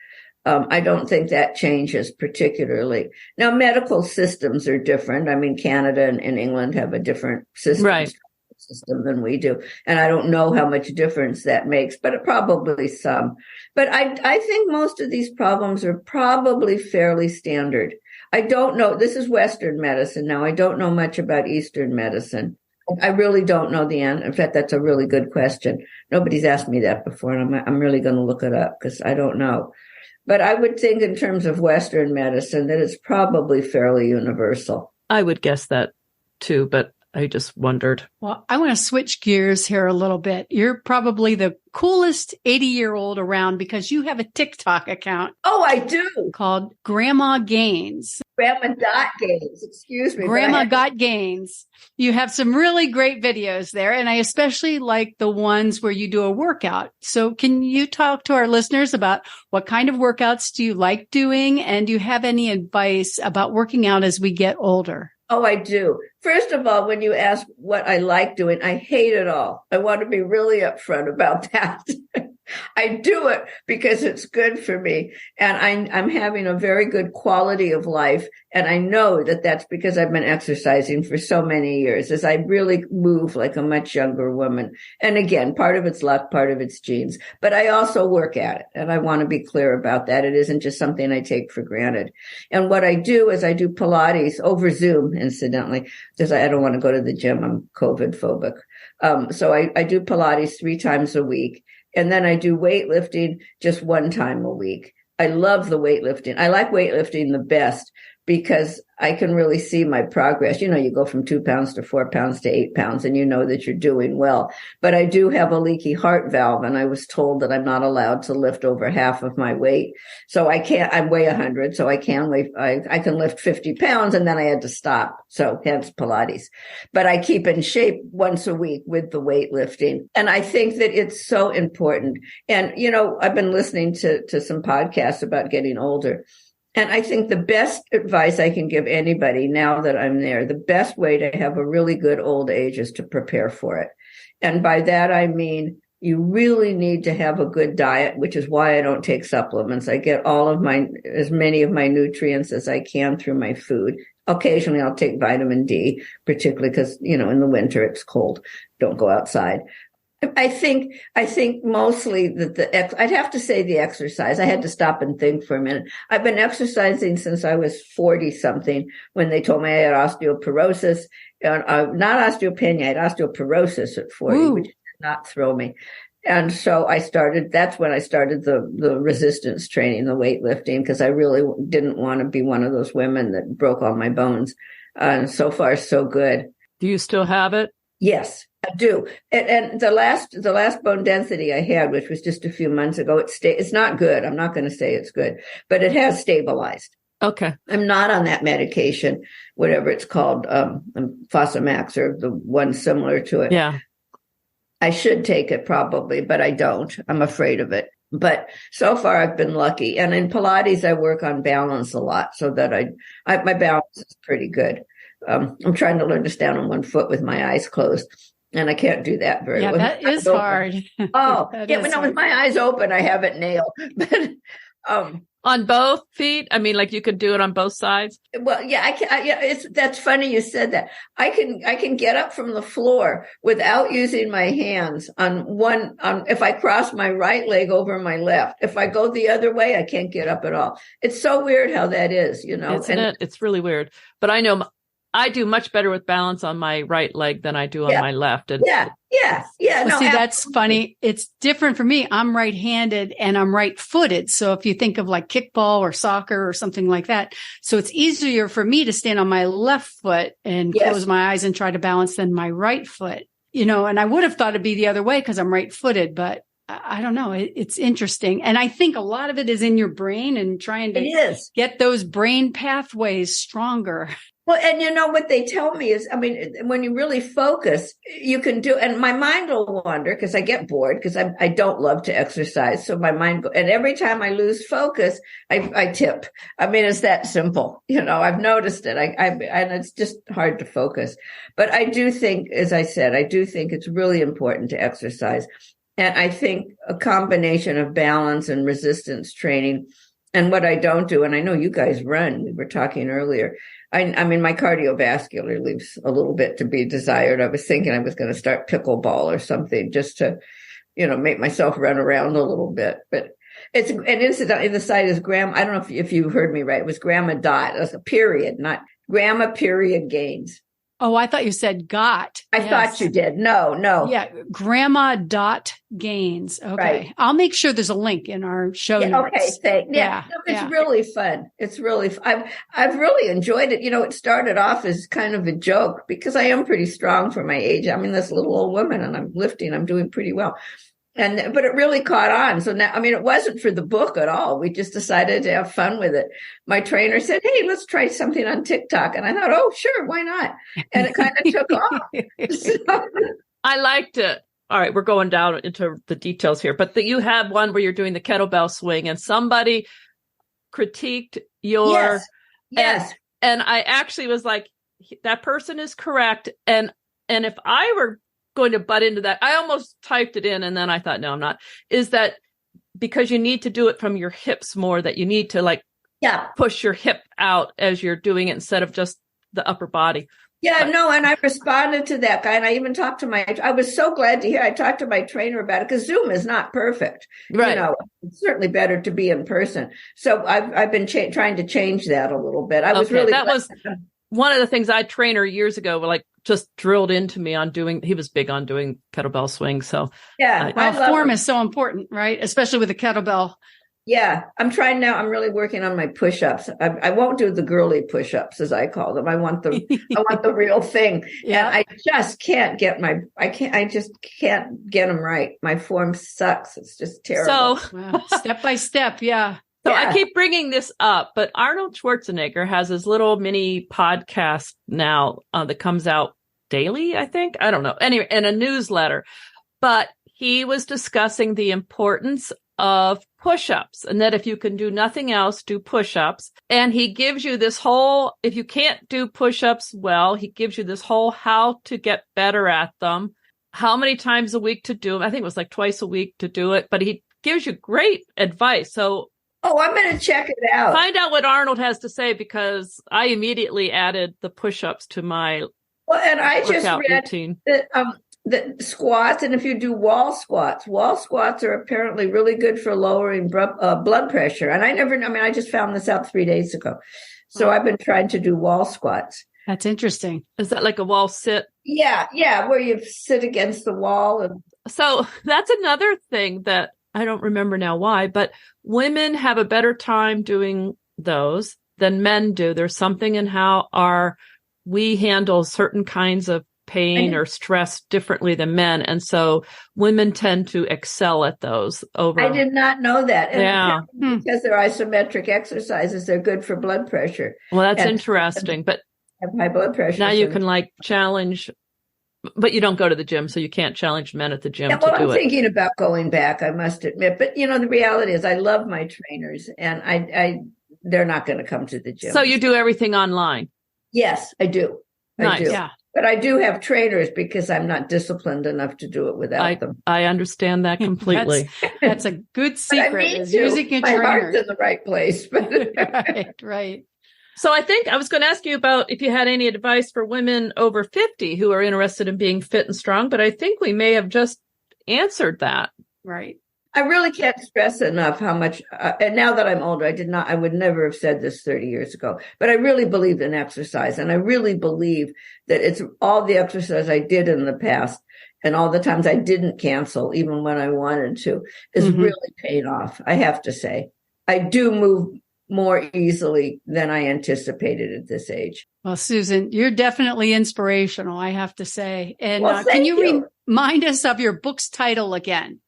I don't think that changes particularly. Now, medical systems are different. I mean, Canada and England have a different system. Right. System than we do. And I don't know how much difference that makes, but probably some. But I think most of these problems are probably fairly standard. I don't know. This is Western medicine now. I don't know much about Eastern medicine. I really don't know the answer. In fact, that's a really good question. Nobody's asked me that before, and I'm really going to look it up because I don't know. But I would think in terms of Western medicine that it's probably fairly universal. I would guess that too, but I just wondered. Well, I want to switch gears here a little bit. You're probably the coolest 80-year-old around because you have a TikTok account. Oh, I do. Called Grandma Gains. Grandma Dot Gains. Excuse me. Grandma Got Gains. You have some really great videos there, and I especially like the ones where you do a workout. So can you talk to our listeners about what kind of workouts do you like doing, and do you have any advice about working out as we get older? Oh, I do. First of all, when you ask what I like doing, I hate it all. I want to be really upfront about that. I do it because it's good for me, and I'm having a very good quality of life. And I know that that's because I've been exercising for so many years, as I really move like a much younger woman. And again, part of it's luck, part of it's genes, but I also work at it. And I want to be clear about that. It isn't just something I take for granted. And what I do is I do Pilates over Zoom, incidentally, because I don't want to go to the gym. I'm COVID phobic. So I do Pilates 3 times a week. And then I do weightlifting just 1 time a week. I love the weightlifting. I like weightlifting the best because I can really see my progress. You know, you go from 2 pounds to 4 pounds to 8 pounds, and you know that you're doing well. But I do have a leaky heart valve, and I was told that I'm not allowed to lift over half of my weight. So I weigh 100, so I can lift 50 pounds, and then I had to stop. So hence Pilates. But I keep in shape once a week with the weightlifting. And I think that it's so important. And, you know, I've been listening to some podcasts about getting older. And I think the best advice I can give anybody now that I'm there, the best way to have a really good old age is to prepare for it. And by that, I mean, you really need to have a good diet, which is why I don't take supplements. I get as many of my nutrients as I can through my food. Occasionally I'll take vitamin D, particularly because, you know, in the winter it's cold. Don't go outside. I think mostly that I'd have to say the exercise. I had to stop and think for a minute. I've been exercising since I was 40 something when they told me I had osteoporosis, not osteopenia, I had osteoporosis at 40, Ooh. which did not throw me. And so that's when I started the resistance training, the weightlifting, because I really didn't want to be one of those women that broke all my bones. And so far, so good. Do you still have it? Yes, I do. And the last bone density I had, which was just a few months ago, it's not good. I'm not going to say it's good, but it has stabilized. Okay. I'm not on that medication, whatever it's called, Fosamax or the one similar to it. Yeah. I should take it probably, but I don't. I'm afraid of it. But so far I've been lucky. And in Pilates, I work on balance a lot so that my balance is pretty good. I'm trying to learn to stand on one foot with my eyes closed, and I can't do that very well. Yeah, that is hard. Oh, yeah, but no, with my eyes open, I have it nailed. But on both feet? I mean, like you could do it on both sides? Well, yeah, that's funny you said that. I can get up from the floor without using my hands if I cross my right leg over my left. If I go the other way, I can't get up at all. It's so weird how that is, you know. Isn't it? It's really weird. But I know I do much better with balance on my right leg than I do on my left. And yeah. Well, no, see, that's funny. It's different for me. I'm right-handed and I'm right-footed. So if you think of like kickball or soccer or something like that, so it's easier for me to stand on my left foot and close my eyes and try to balance than my right foot, you know, and I would have thought it'd be the other way because I'm right-footed, but I don't know. It's interesting. And I think a lot of it is in your brain and trying to get those brain pathways stronger. Well, and you know what they tell me is, I mean, when you really focus, you can do, and my mind will wander because I get bored because I don't love to exercise. So my mind, and every time I lose focus, I tip. I mean, it's that simple. You know, I've noticed it. And it's just hard to focus. But I do think, as I said, it's really important to exercise. And I think a combination of balance and resistance training. And what I don't do, and I know you guys run, we were talking earlier. I mean, my cardiovascular leaves a little bit to be desired. I was thinking I was going to start pickleball or something just to, you know, make myself run around a little bit. But it's an incident. The site is I don't know if you heard me right. It was Grandma Dot. It was a period, not Grandma period Gains. Oh, I thought you said got. I thought you did. No. Yeah. Grandma.gains. Okay. Right. I'll make sure there's a link in our show notes. Okay. It's really fun. It's really, I've really enjoyed it. It started off as kind of a joke because I am pretty strong for my age. I mean, this little old woman and I'm doing pretty well. But it really caught on. So now, it wasn't for the book at all. We just decided to have fun with it. My trainer said, "Hey, let's try something on TikTok." And I thought, oh, sure, why not? And it kind of took off. So, I liked it. All right, we're going down into the details here, but you have one where you're doing the kettlebell swing and somebody critiqued your, yes. And I actually was like, that person is correct. And if I were going to butt into that, I almost typed it in and then I thought, no, I'm not, is that because you need to do it from your hips more, that you need to push your hip out as you're doing it instead of just the upper body. Yeah, no, and I responded to that guy, and I even talked to I was so glad to hear, I talked to my trainer about it, because Zoom is not perfect. Right. It's certainly better to be in person. So I've been trying to change that a little bit. That was one of the things I trained her years ago, just drilled into me on doing, he was big on doing kettlebell swings. So yeah, form is so important, right? Especially with the kettlebell. Yeah, I'm trying now. I'm really working on my push-ups. I won't do the girly push-ups, as I call them. I want the real thing. Yeah. And I just can't get I just can't get them right. My form sucks. It's just terrible. So step by step. Yeah. So I keep bringing this up, but Arnold Schwarzenegger has his little mini podcast now that comes out daily, I think. I don't know. Anyway, in a newsletter, but he was discussing the importance of push-ups and that if you can do nothing else, do push-ups. And he gives you this whole, if you can't do push-ups well, he gives you this whole how to get better at them, how many times a week to do them. I think it was twice a week to do it, but he gives you great advice. So I'm going to check it out. Find out what Arnold has to say, because I immediately added the push-ups to my and I just read routine. That, the squats, and if you do wall squats are apparently really good for lowering blood pressure. And I just found this out 3 days ago. So I've been trying to do wall squats. That's interesting. Is that like a wall sit? Yeah, where you sit against the wall. So that's another thing that I don't remember now why, but women have a better time doing those than men do. There's something in how we handle certain kinds of pain or stress differently than men. And so women tend to excel at those over. I did not know that. And because they're isometric exercises, they're good for blood pressure. Well, that's interesting. But have high blood pressure. Now you can challenge, but you don't go to the gym, so you can't challenge men at the gym to do it. I'm thinking about going back, I must admit. But, the reality is I love my trainers, and they're not going to come to the gym. So you do everything online? Yes, I do. Nice. I do. Yeah. But I do have trainers because I'm not disciplined enough to do it without them. I understand that completely. That's a good secret, is using a trainer. My heart's in the right place. Right. So I think I was going to ask you about if you had any advice for women over 50 who are interested in being fit and strong, but I think we may have just answered that. Right. I really can't stress enough how much, and now that I'm older, I would never have said this 30 years ago, but I really believe in exercise. And I really believe that it's all the exercise I did in the past and all the times I didn't cancel, even when I wanted to, is really paid off. I have to say, I do move more easily than I anticipated at this age. Well, Susan, you're definitely inspirational, I have to say. And can you remind us of your book's title again?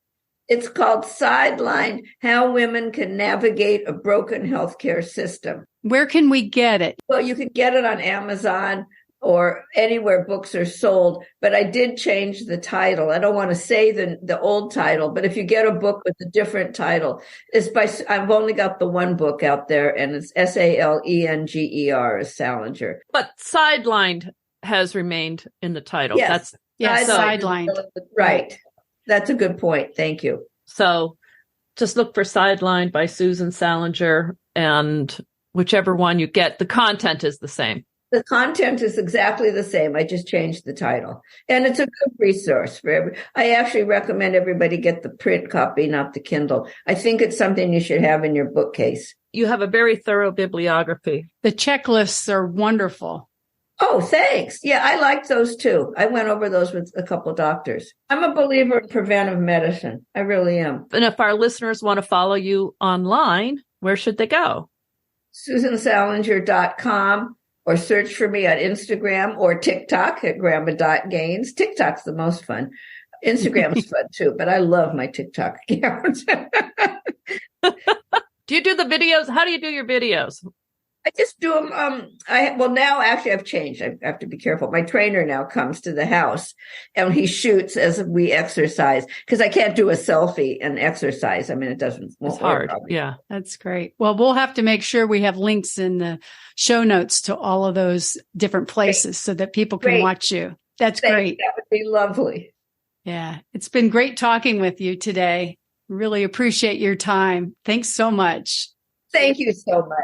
It's called Sidelined: How Women Can Navigate a Broken Healthcare System. Where can we get it? Well, you can get it on Amazon or anywhere books are sold, but I did change the title. I don't want to say the old title, but if you get a book with a different title, I've only got the one book out there, and it's Salenger, Salenger. But Sidelined has remained in the title. Yes. Sidelined. Right. That's a good point. Thank you. So just look for Sidelined by Susan Salenger, and whichever one you get, the content is the same. The content is exactly the same. I just changed the title. And it's a good resource for I actually recommend everybody get the print copy, not the Kindle. I think it's something you should have in your bookcase. You have a very thorough bibliography. The checklists are wonderful. Oh, thanks. Yeah, I liked those too. I went over those with a couple of doctors. I'm a believer in preventive medicine. I really am. And if our listeners want to follow you online, where should they go? SusanSalenger.com, or search for me on Instagram or TikTok at grandma.gaines. TikTok's the most fun. Instagram's fun too, but I love my TikTok account. Do you do the videos? How do you do your videos? I just do them. Now actually I've changed. I have to be careful. My trainer now comes to the house and he shoots as we exercise, because I can't do a selfie and exercise. I mean, it's hard. Yeah. That's great. Well, we'll have to make sure we have links in the show notes to all of those different places so that people can watch you. That's great. That would be lovely. Yeah. It's been great talking with you today. Really appreciate your time. Thanks so much. Thank you so much.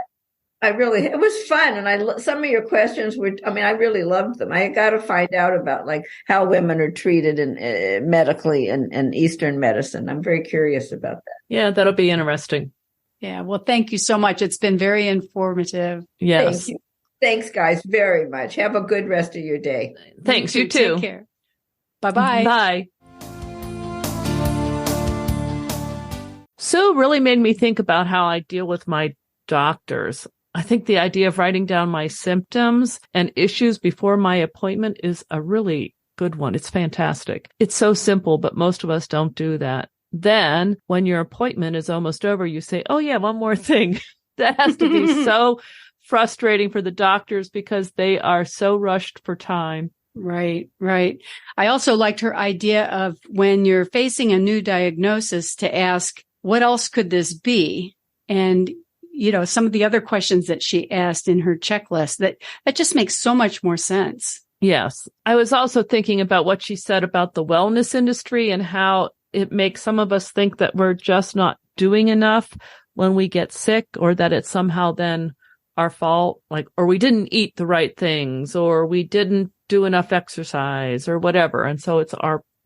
It was fun. And some of your questions I really loved them. I got to find out about like how women are treated in medically and Eastern medicine. I'm very curious about that. Yeah, that'll be interesting. Yeah. Well, thank you so much. It's been very informative. Yes. Thank you. Thanks, guys, very much. Have a good rest of your day. Thanks. You too. Take care. Bye-bye. Bye. Sue really made me think about how I deal with my doctors. I think the idea of writing down my symptoms and issues before my appointment is a really good one. It's fantastic. It's so simple, but most of us don't do that. Then when your appointment is almost over, you say, oh yeah, one more thing. That has to be so frustrating for the doctors because they are so rushed for time. Right, right. I also liked her idea of when you're facing a new diagnosis to ask, what else could this be? And some of the other questions that she asked in her checklist, that just makes so much more sense. Yes. I was also thinking about what she said about the wellness industry and how it makes some of us think that we're just not doing enough when we get sick, or that it's somehow then our fault, or we didn't eat the right things, or we didn't do enough exercise or whatever. And so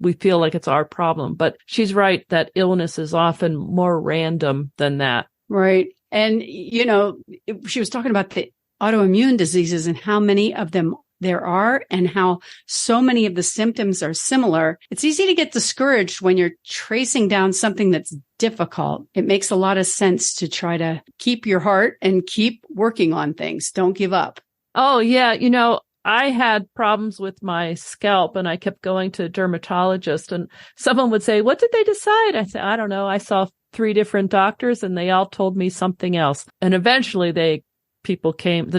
we feel like it's our problem. But she's right that illness is often more random than that. Right. And, she was talking about the autoimmune diseases and how many of them there are and how so many of the symptoms are similar. It's easy to get discouraged when you're tracing down something that's difficult. It makes a lot of sense to try to keep your heart and keep working on things. Don't give up. Oh, yeah. I had problems with my scalp and I kept going to a dermatologist, and someone would say, what did they decide? I said, I don't know. I saw 3 different doctors and they all told me something else. And eventually the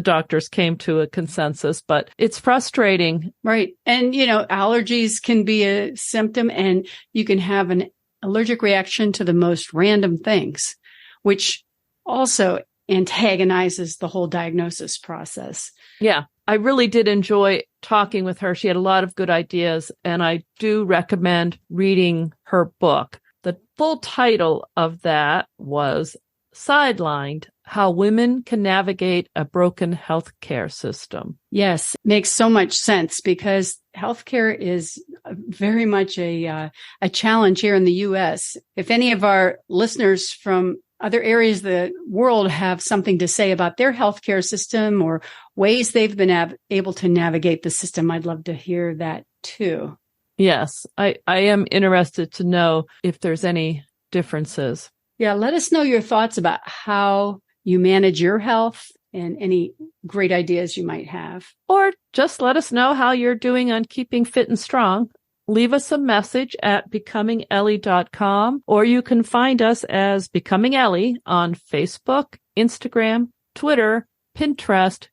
doctors came to a consensus, but it's frustrating. Right. And, allergies can be a symptom, and you can have an allergic reaction to the most random things, which also antagonizes the whole diagnosis process. Yeah. I really did enjoy talking with her. She had a lot of good ideas, and I do recommend reading her book. The full title of that was Sidelined: How Women Can Navigate a Broken Healthcare System. Yes, makes so much sense because healthcare is very much a challenge here in the U.S. If any of our listeners from other areas of the world have something to say about their healthcare system or ways they've been able to navigate the system, I'd love to hear that too. Yes, I am interested to know if there's any differences. Yeah, let us know your thoughts about how you manage your health and any great ideas you might have. Or just let us know how you're doing on keeping fit and strong. Leave us a message at becomingellie.com, or you can find us as Becoming Ellie on Facebook, Instagram, Twitter, Pinterest,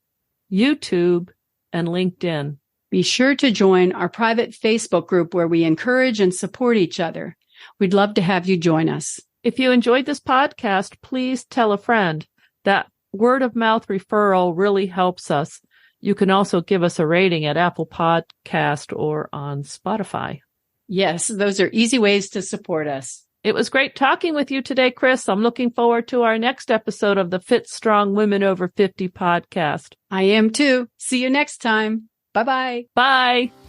YouTube, and LinkedIn. Be sure to join our private Facebook group where we encourage and support each other. We'd love to have you join us. If you enjoyed this podcast, please tell a friend. That word of mouth referral really helps us. You can also give us a rating at Apple Podcast or on Spotify. Yes, those are easy ways to support us. It was great talking with you today, Chris. I'm looking forward to our next episode of the Fit Strong Women Over 50 podcast. I am too. See you next time. Bye-bye. Bye.